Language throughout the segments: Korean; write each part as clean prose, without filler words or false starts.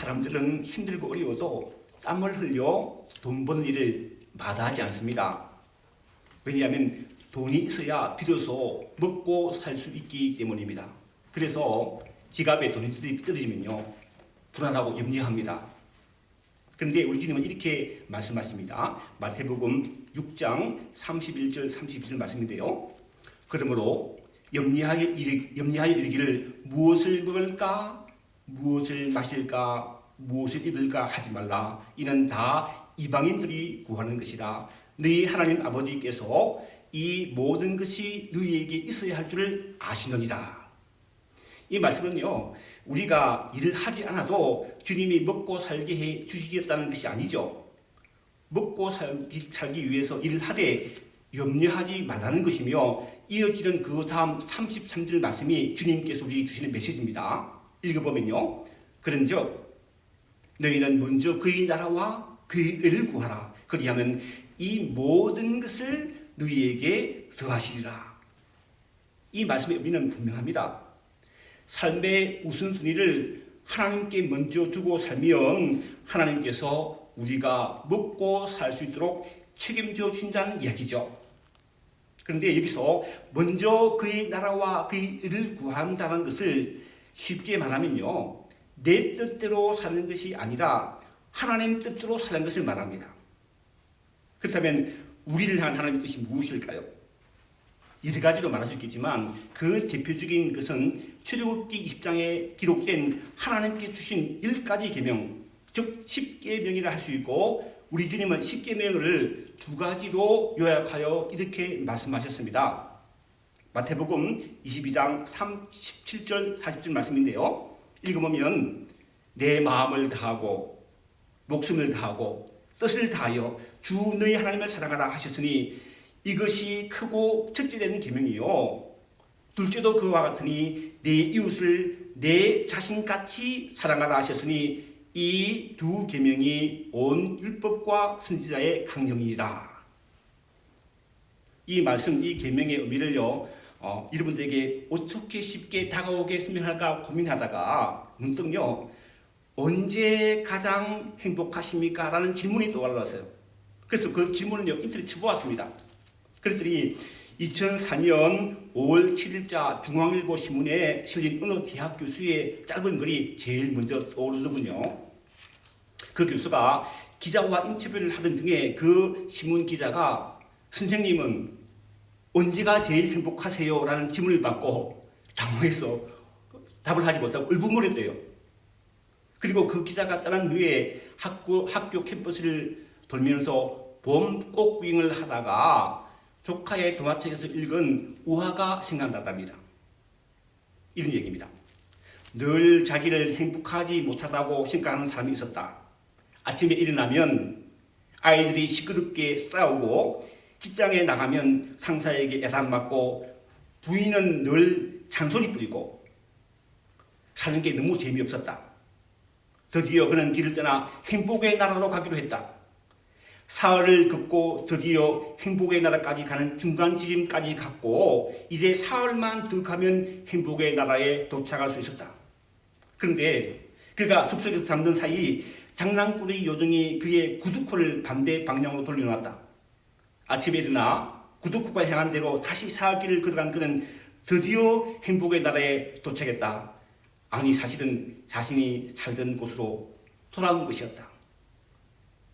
사람들은 힘들고 어려워도 땀을 흘려 돈 버는 일을 마다하지 않습니다. 왜냐하면 돈이 있어야 비로소 먹고 살 수 있기 때문입니다. 그래서 지갑에 돈이 떨어지면요 불안하고 염려합니다. 그런데 우리 주님은 이렇게 말씀하십니다. 마태복음 6장 31절 32절 말씀인데요. 그러므로 염려하여 이르기를 무엇을 먹을까 무엇을 마실까 무엇을 입을까 하지 말라. 이는 다 이방인들이 구하는 것이라. 너희 하나님 아버지께서 이 모든 것이 너희에게 있어야 할 줄을 아시느니라. 이 말씀은요 우리가 일을 하지 않아도 주님이 먹고 살게 해 주시겠다는 것이 아니죠. 먹고 살기 위해서 일을 하되 염려하지 말라는 것이며, 이어지는 그 다음 33절 말씀이 주님께서 우리에게 주시는 메시지입니다. 읽어보면요, 그런즉 너희는 먼저 그의 나라와 그의 의를 구하라. 그리하면 이 모든 것을 너희에게 더하시리라. 이 말씀의 의미는 분명합니다. 삶의 우선순위를 하나님께 먼저 두고 살면 하나님께서 우리가 먹고 살 수 있도록 책임져 주신다는 이야기죠. 그런데 여기서 먼저 그의 나라와 그의 의를 구한다는 것을 쉽게 말하면요, 내 뜻대로 사는 것이 아니라 하나님 뜻대로 사는 것을 말합니다. 그렇다면 우리를 향한 하나님의 뜻이 무엇일까요? 여러 가지로 말할 수 있겠지만 그 대표적인 것은 출애굽기 20장에 기록된 하나님께 주신 10가지 계명, 즉 10계명이라 할 수 있고, 우리 주님은 10계명을 두 가지로 요약하여 이렇게 말씀하셨습니다. 마태복음 22장 17절 40절 말씀인데요, 읽어보면 내 마음을 다하고 목숨을 다하고 뜻을 다하여 주 너희 하나님을 사랑하라 하셨으니 이것이 크고 첫째 되는 계명이요, 둘째도 그와 같으니 내 이웃을 내 자신같이 사랑하라 하셨으니 이 두 계명이 온 율법과 선지자의 강령이라. 이 말씀, 이 계명의 의미를요, 여러분들에게 어떻게 쉽게 다가오게 설명할까 고민하다가 문득요, 언제 가장 행복하십니까? 라는 질문이 떠올랐어요. 그래서 그 질문을요 인터넷에 쳐보았습니다. 그랬더니 2004년 5월 7일자 중앙일보 신문에 실린 어느 대학 교수의 짧은 글이 제일 먼저 떠오르더군요. 그 교수가 기자와 인터뷰를 하던 중에 그 신문 기자가 선생님은 언제가 제일 행복하세요? 라는 질문을 받고 당황해서 답을 하지 못하고 울부짖었대요. 그리고 그 기자가 떠난 후에 학교 캠퍼스를 돌면서 봄 꽃구경을 하다가 조카의 동화책에서 읽은 우화가 생각난답니다. 이런 얘기입니다. 늘 자기를 행복하지 못하다고 생각하는 사람이 있었다. 아침에 일어나면 아이들이 시끄럽게 싸우고, 직장에 나가면 상사에게 애산맞고, 부인은 늘 잔소리 뿌리고, 사는 게 너무 재미없었다. 드디어 그는 길을 떠나 행복의 나라로 가기로 했다. 사흘을 걷고 드디어 행복의 나라까지 가는 중간 지점까지 갔고, 이제 사흘만 더 가면 행복의 나라에 도착할 수 있었다. 그런데 그가 숲속에서 잠든 사이 장난꾸러기 요정이 그의 구두쿠를 반대 방향으로 돌려놓았다. 아침에 일어나 구두쿠가 향한 대로 다시 사흘길을 걸어간 그는 드디어 행복의 나라에 도착했다. 아니, 사실은 자신이 살던 곳으로 돌아온 것이었다.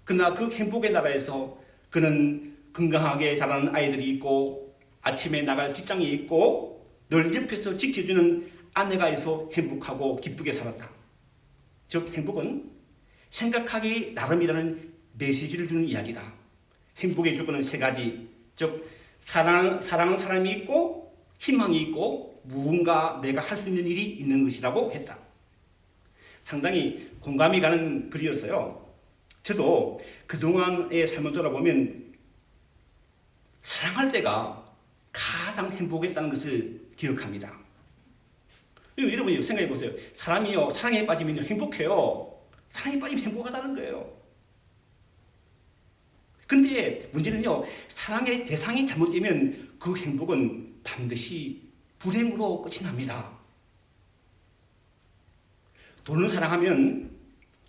그러나 그 행복의 나라에서 그는 건강하게 자라는 아이들이 있고, 아침에 나갈 직장이 있고, 늘 옆에서 지켜주는 아내가 있어 행복하고 기쁘게 살았다. 즉, 행복은 생각하기 나름이라는 메시지를 주는 이야기다. 행복의 조건은 세 가지, 즉 사랑하는 사람이 있고, 희망이 있고, 무언가 내가 할 수 있는 일이 있는 것이라고 했다. 상당히 공감이 가는 글이었어요. 저도 그동안의 삶을 돌아보면 사랑할 때가 가장 행복했다는 것을 기억합니다. 여러분이 생각해 보세요. 사람이요, 사랑에 빠지면 행복해요. 사랑에 빠지면 행복하다는 거예요. 그런데 문제는요, 사랑의 대상이 잘못되면 그 행복은 반드시 불행으로 끝이 납니다. 돈을 사랑하면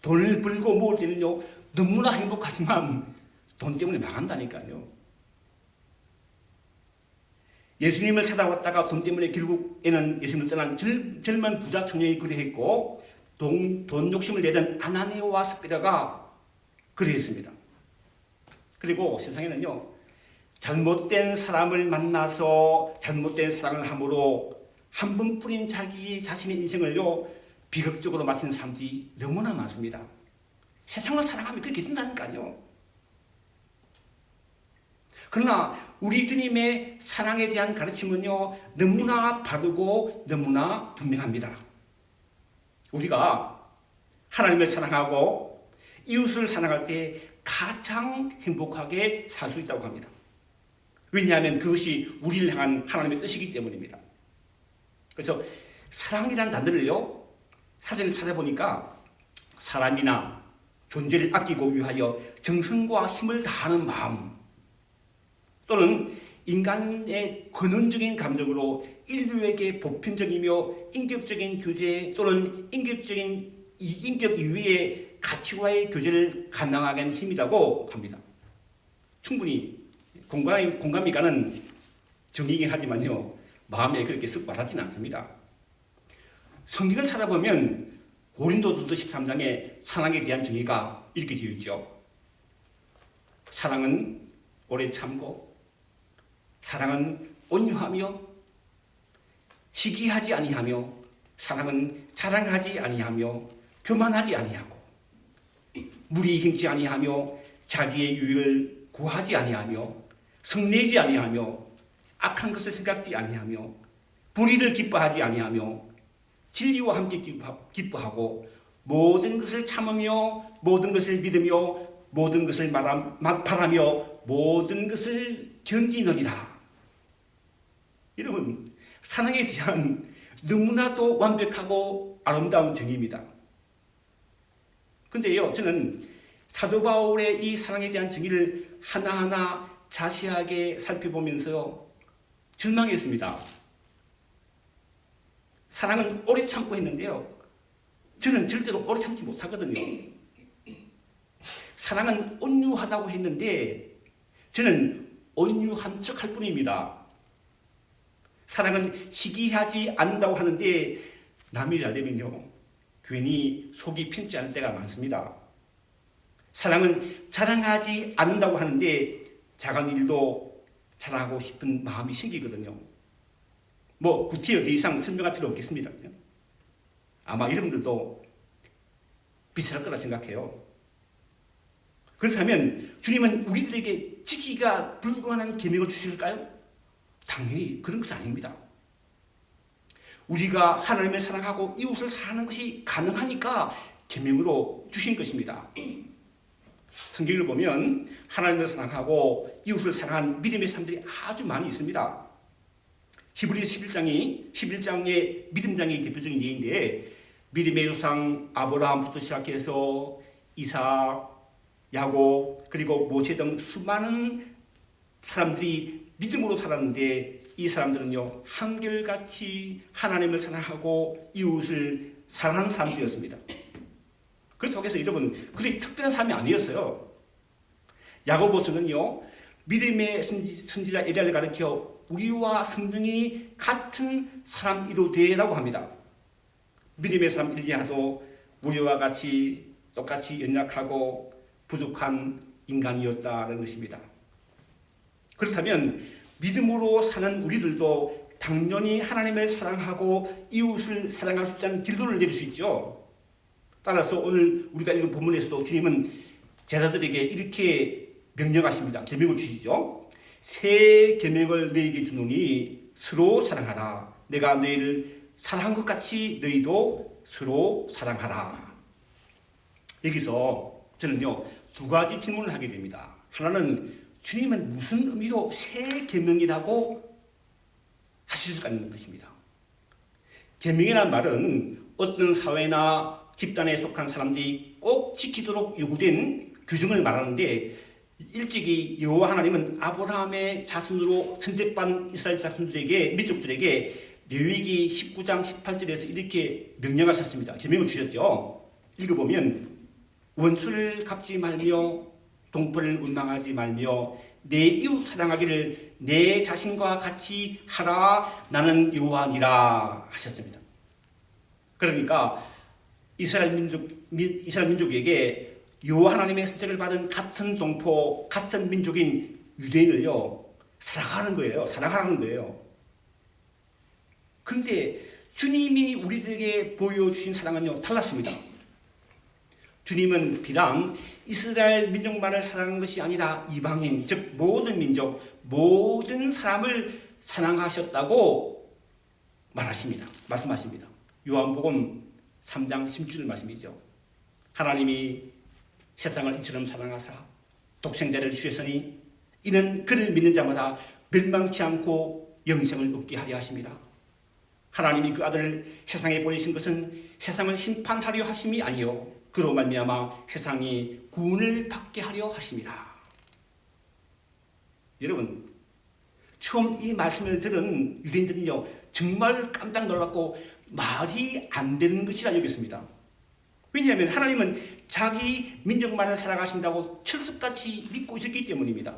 돈을 벌고 모을 때는요 너무나 행복하지만 돈 때문에 망한다니까요. 예수님을 찾아왔다가 돈 때문에 결국에는 예수님을 떠난 젊은 부자 청년이 그리했고 돈 욕심을 내던 아나니아와 삽비라가 그리했습니다. 그리고 세상에는요 잘못된 사람을 만나서 잘못된 사랑을 함으로 한 번뿐인 자기 자신의 인생을요 비극적으로 마치는 사람들이 너무나 많습니다. 세상을 사랑하면 그렇게 된다니까요. 그러나 우리 주님의 사랑에 대한 가르침은요 너무나 바르고 너무나 분명합니다. 우리가 하나님을 사랑하고 이웃을 사랑할 때 가장 행복하게 살 수 있다고 합니다. 왜냐하면 그것이 우리를 향한 하나님의 뜻이기 때문입니다. 그래서 사랑이라는 단어를요 사전에 찾아보니까 사람이나 존재를 아끼고 위하여 정성과 힘을 다하는 마음 또는 인간의 근원적인 감정으로 인류에게 보편적이며 인격적인 규제 또는 인격 이외의 가치와의 교제를 가능하게 하는 힘이라고 합니다. 충분히 공감이 가는 정의이긴 하지만요 마음에 그렇게 쓱 와닿지는 않습니다. 성경을 찾아보면 고린도전서 13장에 사랑에 대한 정의가 이렇게 되어 있죠. 사랑은 오래 참고 사랑은 온유하며 시기하지 아니하며 사랑은 자랑하지 아니하며 교만하지 아니하고 무리 행치 아니하며 자기의 유익을 구하지 아니하며 성내지 아니하며 악한 것을 생각지 아니하며 불의를 기뻐하지 아니하며 진리와 함께 기뻐하고 모든 것을 참으며 모든 것을 믿으며 모든 것을 바라며 모든 것을 견디느니라. 여러분 사랑에 대한 너무나도 완벽하고 아름다운 정의입니다. 그런데요 저는 사도 바울의 이 사랑에 대한 정의를 하나하나 자세하게 살펴보면서 절망했습니다. 사랑은 오래 참고 했는데요 저는 절대로 오래 참지 못하거든요. 사랑은 온유하다고 했는데 저는 온유한 척 할 뿐입니다. 사랑은 시기하지 않는다고 하는데 남이 알려면요 괜히 속이 편치 않을 때가 많습니다. 사랑은 자랑하지 않는다고 하는데 작은 일도 자랑하고 싶은 마음이 생기거든요. 뭐 구태여 더 이상 설명할 필요 없겠습니다. 아마 여러분들도 비슷할 거라 생각해요. 그렇다면 주님은 우리들에게 지키기가 불가능한 계명을 주실까요? 당연히 그런 것이 아닙니다. 우리가 하나님을 사랑하고 이웃을 사랑하는 것이 가능하니까 계명으로 주신 것입니다. 성경을 보면 하나님을 사랑하고 이웃을 사랑하는 믿음의 사람들이 아주 많이 있습니다. 히브리서 11장의 믿음장의 대표적인 예인데 믿음의 조상 아브라함부터 시작해서 이삭, 야곱 그리고 모세 등 수많은 사람들이 믿음으로 살았는데 이 사람들은요 한결같이 하나님을 사랑하고 이웃을 사랑하는 사람들이었습니다. 그 속에서 여러분 그들이 특별한 삶이 아니었어요. 야고보서는요 믿음의 선지자 엘리야를 가리켜 우리와 성령이 같은 사람이로되라고 합니다. 믿음의 사람 엘리야도 우리와 같이 똑같이 연약하고 부족한 인간이었다는 것입니다. 그렇다면 믿음으로 사는 우리들도 당연히 하나님을 사랑하고 이웃을 사랑할 수 있다는 길도를 내릴 수 있죠. 따라서 오늘 우리가 읽은 본문에서도 주님은 제자들에게 이렇게 명령하십니다. 계명을 주시죠. 새 계명을 너희에게 주노니 서로 사랑하라. 내가 너희를 사랑한 것 같이 너희도 서로 사랑하라. 여기서 저는요 두 가지 질문을 하게 됩니다. 하나는 주님은 무슨 의미로 새 계명이라고 하실까 하는 것입니다. 계명이라는 말은 어떤 사회나 집단에 속한 사람들이 꼭 지키도록 요구된 규정을 말하는데 일찍이 여호와 하나님은 아브라함의 자손으로 선택받은 이스라엘 자손들에게 민족들에게 레위기 19장 18절에서 이렇게 명령하셨습니다. 계명을 주셨죠. 읽어보면 원수를 갚지 말며 동포를 원망하지 말며 내 이웃 사랑하기를 내 자신과 같이 하라. 나는 여호와니라 하셨습니다. 그러니까 이스라엘 민족에게 여호와 하나님의 선택을 받은 같은 동포, 같은 민족인 유대인을요 사랑하는 거예요. 사랑하라는 거예요. 그런데 주님이 우리들에게 보여주신 사랑은요 달랐습니다. 주님은 비단 이스라엘 민족만을 사랑한 것이 아니라 이방인, 즉 모든 민족, 모든 사람을 사랑하셨다고 말씀하십니다. 요한복음 3장 16절 말씀이죠. 하나님이 세상을 이처럼 사랑하사 독생자를 주셨으니 이는 그를 믿는 자마다 멸망치 않고 영생을 얻게 하려 하십니다. 하나님이 그 아들을 세상에 보내신 것은 세상을 심판하려 하심이 아니요 그로 말미암아 세상이 구원을 받게 하려 하십니다. 여러분, 처음 이 말씀을 들은 유대인들은요 정말 깜짝 놀랐고 말이 안 되는 것이라 여겼습니다. 왜냐하면 하나님은 자기 민족만을 사랑하신다고 철석같이 믿고 있었기 때문입니다.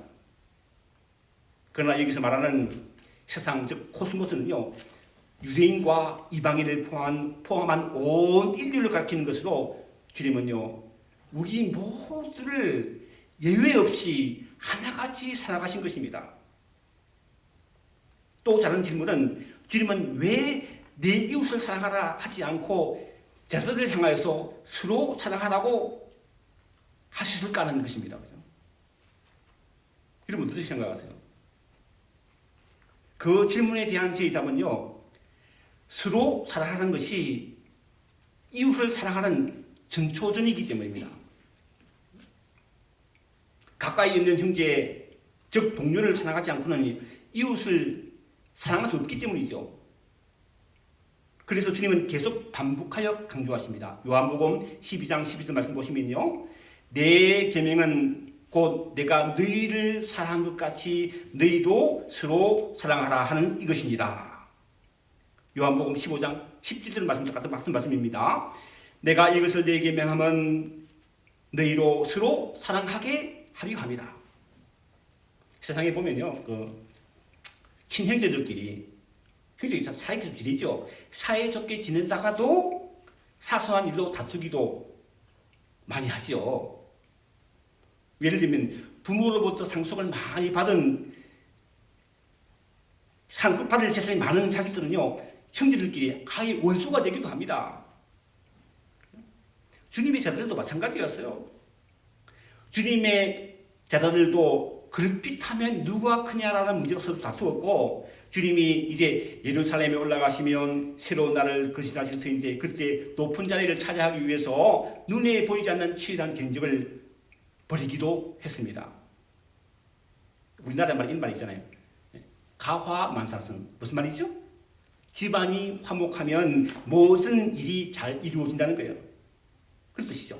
그러나 여기서 말하는 세상, 즉 코스모스는요 유대인과 이방인을 포함한 온 인류를 가리키는 것으로 주님은요 우리 모두를 예외 없이 하나같이 사랑하신 것입니다. 또 다른 질문은 주님은 왜 내 이웃을 사랑하라 하지 않고 자들을 향하여서 서로 사랑하라고 하셨을까 하는 것입니다. 그죠? 여러분 어떻게 생각하세요? 그 질문에 대한 제 답은요 서로 사랑하는 것이 이웃을 사랑하는 전초전이기 때문입니다. 가까이 있는 형제, 즉 동료를 사랑하지 않고는 이웃을 사랑할 수 없기 때문이죠. 그래서 주님은 계속 반복하여 강조하십니다. 요한복음 12장 12절 말씀 보시면요. 내 계명은 곧 내가 너희를 사랑한 것 같이 너희도 서로 사랑하라 하는 이것이니라. 요한복음 15장 17절 말씀과 같은 말씀입니다. 내가 이것을 너희에게 명하면 너희로 서로 사랑하게 하려 합니다. 세상에 보면요, 친형제들끼리 굉장히 사이좋게 지내죠. 사이좋게 지내다가도 사소한 일로 다투기도 많이 하죠. 예를 들면 부모로부터 상속을 많이 받을 재산이 많은 자식들은요 형제들끼리 아예 원수가 되기도 합니다. 주님의 제자들도 마찬가지였어요. 주님의 제자들도 그릇빛하면 누가 크냐라는 문제가 서로 다투었고 주님이 이제 예루살렘에 올라가시면 새로운 나라를 거신하실 터인데 그때 높은 자리를 차지하기 위해서 눈에 보이지 않는 치열한 경쟁을 벌이기도 했습니다. 우리나라 말에 이런 말이 있잖아요. 가화만사성. 무슨 말이죠? 집안이 화목하면 모든 일이 잘 이루어진다는 거예요. 그런 뜻이죠.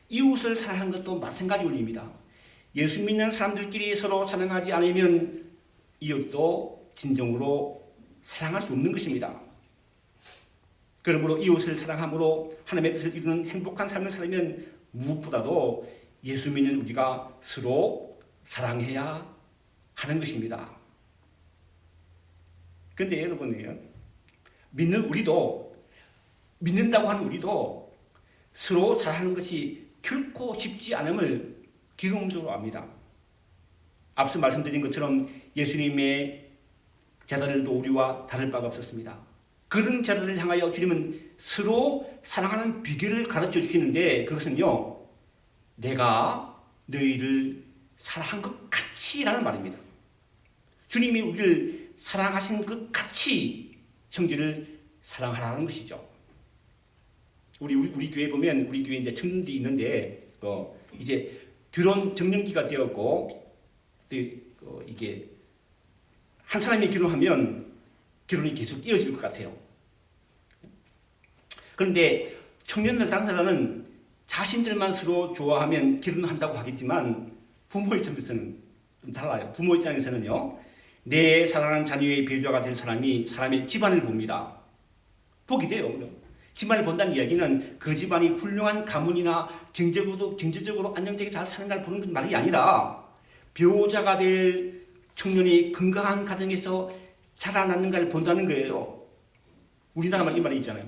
이웃을 사랑하는 것도 마찬가지 원리입니다. 예수 믿는 사람들끼리 서로 사랑하지 않으면 이웃도 진정으로 사랑할 수 없는 것입니다. 그러므로 이웃을 사랑함으로 하나님의 뜻을 이루는 행복한 삶을 살면 무엇보다도 예수 믿는 우리가 서로 사랑해야 하는 것입니다. 그런데 여러분이요, 믿는다고 하는 우리도 서로 사랑하는 것이 결코 쉽지 않음을 경험적으로 압니다. 앞서 말씀드린 것처럼 예수님의 제자들도 우리와 다를 바가 없었습니다. 그런 제자들을 향하여 주님은 서로 사랑하는 비결을 가르쳐 주시는데 그것은요, 내가 너희를 사랑한 것 같이라는 말입니다. 주님이 우리를 사랑하신 것 같이 형제를 사랑하라는 것이죠. 우리 교회 보면 우리 교회 이제 청년들이 있는데 이제 결혼 정년기가 되었고 이게 한 사람이 결혼하면 결혼이 계속 이어질 것 같아요. 그런데 청년들 당사자는 자신들만 서로 좋아하면 결혼한다고 하겠지만 부모 입장에서는 좀 달라요. 부모 입장에서는요, 내 사랑하는 자녀의 배우자가 될 사람이 사람의 집안을 봅니다. 보게 돼요. 집안을 본다는 이야기는 그 집안이 훌륭한 가문이나 경제적으로 안정되게 잘 사는 걸 보는 말이 아니라 배우자가 될 청년이 건강한 가정에서 자라나는 걸 본다는 거예요. 우리나라 말 이 말이 있잖아요.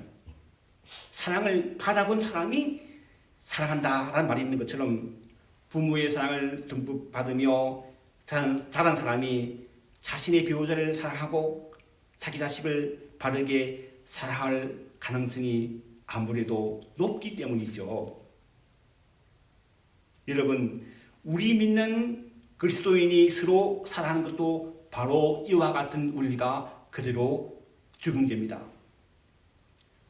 사랑을 받아본 사람이 사랑한다라는 말이 있는 것처럼 부모의 사랑을 듬뿍 받으며 자란 사람이 자신의 배우자를 사랑하고 자기 자식을 바르게 사랑할 가능성이 아무래도 높기 때문이죠. 여러분, 우리 믿는 그리스도인이 서로 사랑하는 것도 바로 이와 같은 우리가 그대로 적용됩니다.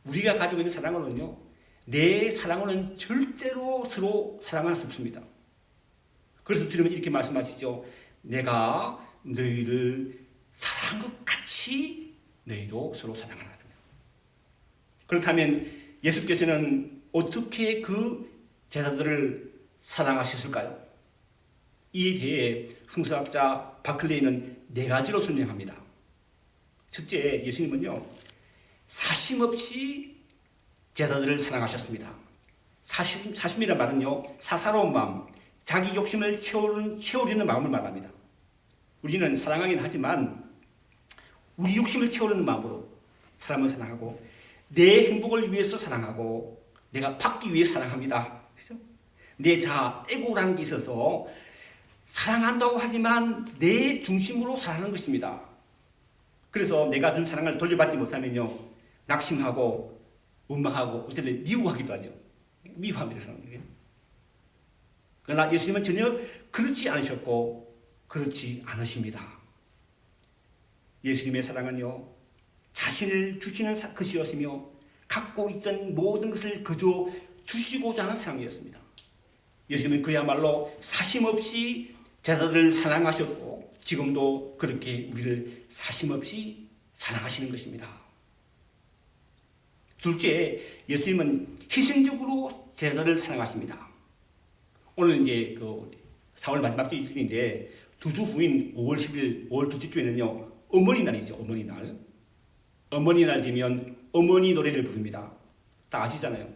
우리가 가지고 있는 사랑으로는요, 내 사랑으로는 절대로 서로 사랑할 수 없습니다. 그래서 주님은 이렇게 말씀하시죠. 내가 너희를 사랑한 것 같이 너희도 서로 사랑하라. 그렇다면 예수께서는 어떻게 그 제자들을 사랑하셨을까요? 이에 대해 성서학자 바클레이는 4가지로 설명합니다. 첫째, 예수님은요, 사심없이 제자들을 사랑하셨습니다. 사심이란 말은요, 사사로운 마음, 자기 욕심을 채우려는 마음을 말합니다. 우리는 사랑하긴 하지만 우리 욕심을 채우려는 마음으로 사람을 사랑하고 내 행복을 위해서 사랑하고 내가 받기 위해 사랑합니다. 그렇죠? 내 자아, 에고라는 게 있어서 사랑한다고 하지만 내 중심으로 사랑하는 것입니다. 그래서 내가 준 사랑을 돌려받지 못하면요, 낙심하고 원망하고 어쨌든 미워하기도 하죠. 미워합니다. 그러나 예수님은 전혀 그렇지 않으셨고 그렇지 않으십니다. 예수님의 사랑은요, 자신을 주시는 것이었으며 갖고 있던 모든 것을 그저 주시고자 하는 사랑이었습니다. 예수님은 그야말로 사심없이 제자들을 사랑하셨고 지금도 그렇게 우리를 사심없이 사랑하시는 것입니다. 둘째, 예수님은 희생적으로 제자들을 사랑하십니다. 오늘 이제 그 4월 마지막 주일인데 2주 후인 5월 10일, 5월 둘째 주에는요, 어머니날이죠. 어머니날. 어머니날 되면 어머니 노래를 부릅니다. 다 아시잖아요.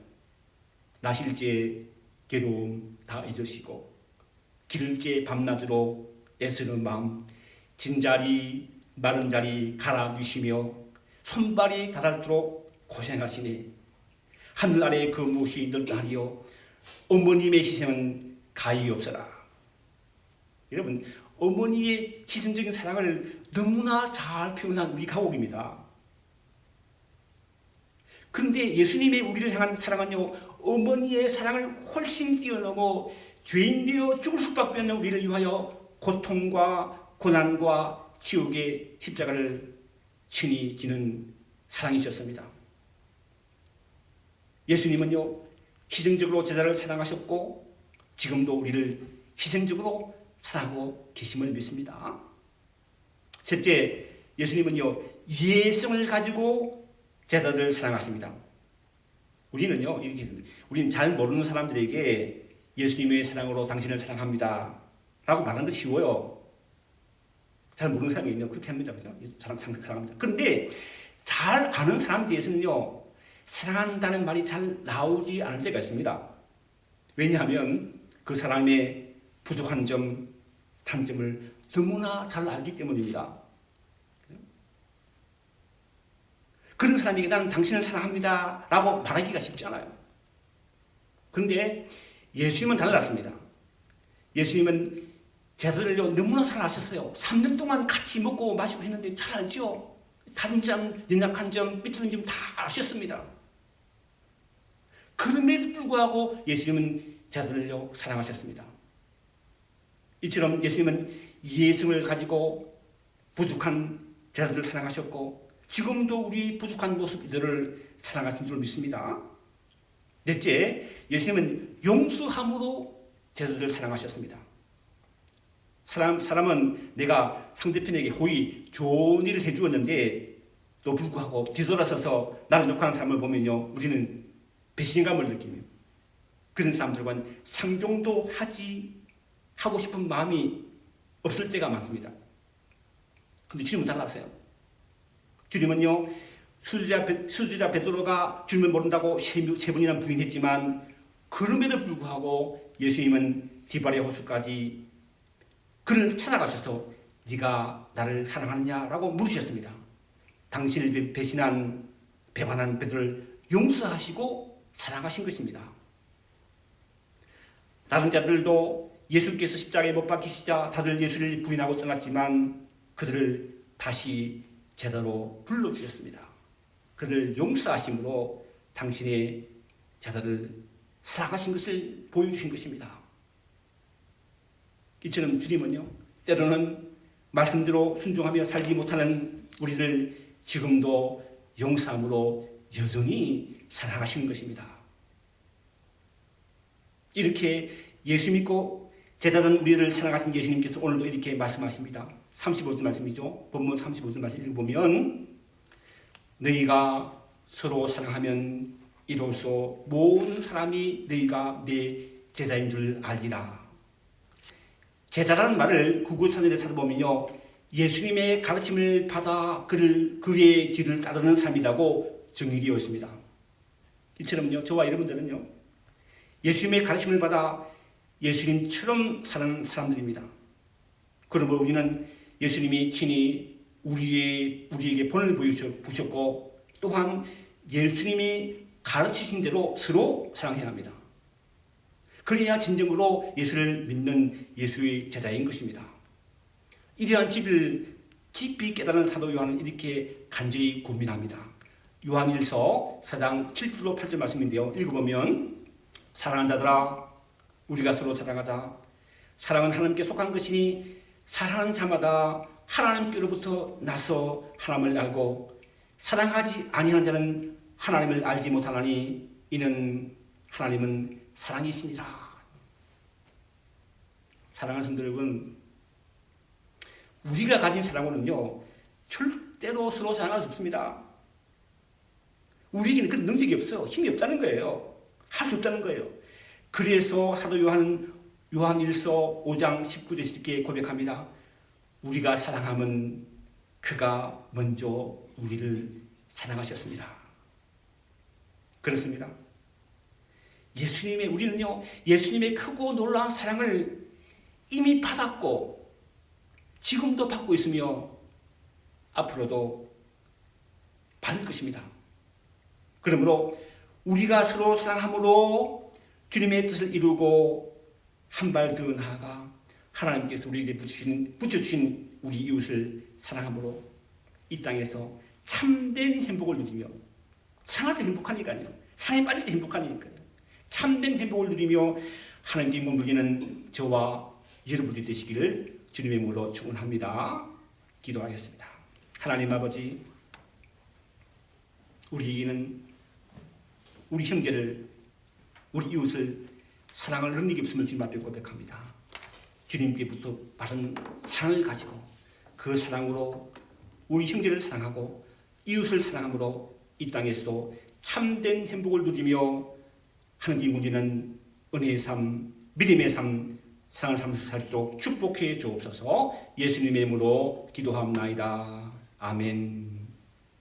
나실제 괴로움 다 잊으시고 기를제 밤낮으로 애쓰는 마음, 진자리 마른 자리 갈아 누시며 손발이 닳도록 고생하시니 하늘 아래 그 무엇이 널따리요 어머님의 희생은 가히 없어라. 여러분, 어머니의 희생적인 사랑을 너무나 잘 표현한 우리 가옥입니다. 그런데 예수님의 우리를 향한 사랑은요, 어머니의 사랑을 훨씬 뛰어넘어 죄인되어 죽을 수밖에 없는 우리를 위하여 고통과 고난과 지옥의 십자가를 친히 지는 사랑이셨습니다. 예수님은요, 희생적으로 제자를 사랑하셨고 지금도 우리를 희생적으로 사랑하고 계심을 믿습니다. 셋째, 예수님은요, 예성을 가지고 제자들을 사랑하십니다. 우리는요, 우리는 잘 모르는 사람들에게 예수님의 사랑으로 당신을 사랑합니다 라고 말하는 거 쉬워요. 잘 모르는 사람이 그렇게 합니다. 그죠? 사랑합니다. 그런데 잘 아는 사람에 대해서는요, 사랑한다는 말이 잘 나오지 않을 때가 있습니다. 왜냐하면 그 사람의 부족한 점, 단점을 너무나 잘 알기 때문입니다. 그런 사람에게 나는 당신을 사랑합니다 라고 말하기가 쉽지 않아요. 그런데 예수님은 달랐습니다. 예수님은 제자들을요, 너무나 잘 아셨어요. 3년 동안 같이 먹고 마시고 했는데 잘 알죠. 다른 점, 연약한 점, 삐뚤은 점 다 아셨습니다. 그럼에도 불구하고 예수님은 제자들을요, 사랑하셨습니다. 이처럼 예수님은 예성을 가지고 부족한 제자들을 사랑하셨고 지금도 우리 부족한 모습 이들을 사랑하신 줄 믿습니다. 넷째, 예수님은 용서함으로 제자들을 사랑하셨습니다. 사람은 내가 상대편에게 호의 좋은 일을 해주었는데 또 불구하고 뒤돌아서서 나를 욕하는 사람을 보면요, 우리는 배신감을 느끼며 그런 사람들과는 상종도 하고 싶은 마음이 없을 때가 많습니다. 근데 주님은 달랐어요. 주님은요, 수주자 베드로가 주님을 모른다고 세 번이나 부인했지만 그럼에도 불구하고 예수님은 디바리 호수까지 그를 찾아가셔서 네가 나를 사랑하느냐라고 물으셨습니다. 당신을 배신한 배반한 베드로를 용서하시고 사랑하신 것입니다. 다른 자들도 예수께서 십자가에 못 박히시자 다들 예수를 부인하고 떠났지만 그들을 다시 제자로 불러주셨습니다. 그들을 용서하심으로 당신의 제자를 사랑하신 것을 보여주신 것입니다. 이처럼 주님은요, 때로는 말씀대로 순종하며 살지 못하는 우리를 지금도 용서함으로 여전히 사랑하시는 것입니다. 이렇게 예수 믿고 제자는 우리를 사랑하신 예수님께서 오늘도 이렇게 말씀하십니다. 35절 말씀이죠. 본문 35절 말씀 읽어보면 너희가 서로 사랑하면 이로써 모든 사람이 너희가 내 제자인 줄 알리라. 제자라는 말을 구구사전에 찾아보면요, 예수님의 가르침을 받아 그의 길을 따르는 삶이라고 정의되어 있습니다. 이처럼요, 저와 여러분들은요, 예수님의 가르침을 받아 예수님처럼 사는 사람들입니다. 그러므로 우리는 예수님이 친히 우리에게 본을 보여주셨고 또한 예수님이 가르치신 대로 서로 사랑해야 합니다. 그래야 진정으로 예수를 믿는 예수의 제자인 것입니다. 이러한 진리를 깊이 깨달은 사도 요한은 이렇게 간절히 고민합니다. 요한일서 4장 7절로 8절 말씀인데요. 읽어보면 사랑하는 자들아 우리가 서로 사랑하자. 사랑은 하나님께 속한 것이니 사랑하는 자마다 하나님께로부터 나서 하나님을 알고 사랑하지 아니하는 자는 하나님을 알지 못하나니 이는 하나님은 사랑이시니라. 사랑하는 성도 여러분, 우리가 가진 사랑으로는요 절대로 서로 사랑할 수 없습니다. 우리에게는 그 능력이 없어요. 힘이 없다는 거예요. 할 수 없다는 거예요. 그래서 사도 요한일서 5장 19절 이렇게 고백합니다. 우리가 사랑하면 그가 먼저 우리를 사랑하셨습니다. 그렇습니다. 우리는요 예수님의 크고 놀라운 사랑을 이미 받았고 지금도 받고 있으며 앞으로도 받을 것입니다. 그러므로 우리가 서로 사랑함으로 주님의 뜻을 이루고 한 발 더 나아가 하나님께서 우리에게 붙여주신 우리 이웃을 사랑함으로 이 땅에서 참된 행복을 누리며 사랑할 때 행복하니까요. 사랑에 빠질 때 행복하니까요. 참된 행복을 누리며 하나님께 영광 돌리는 저와 여러분들이 되시기를 주님의 이름으로 축원합니다. 기도하겠습니다. 하나님 아버지, 우리에게는 우리 형제를, 우리 이웃을 사랑할 능력이 없음을 주님 앞에 고백합니다. 주님께부터 바른 사랑을 가지고 그 사랑으로 우리 형제를 사랑하고 이웃을 사랑함으로 이 땅에서도 참된 행복을 누리며 하나님께 문제는 은혜의 삶, 믿음의 삶, 사랑을 삶을 살 수 있도록 축복해 주옵소서. 예수님의 이름으로 기도합나이다. 아멘.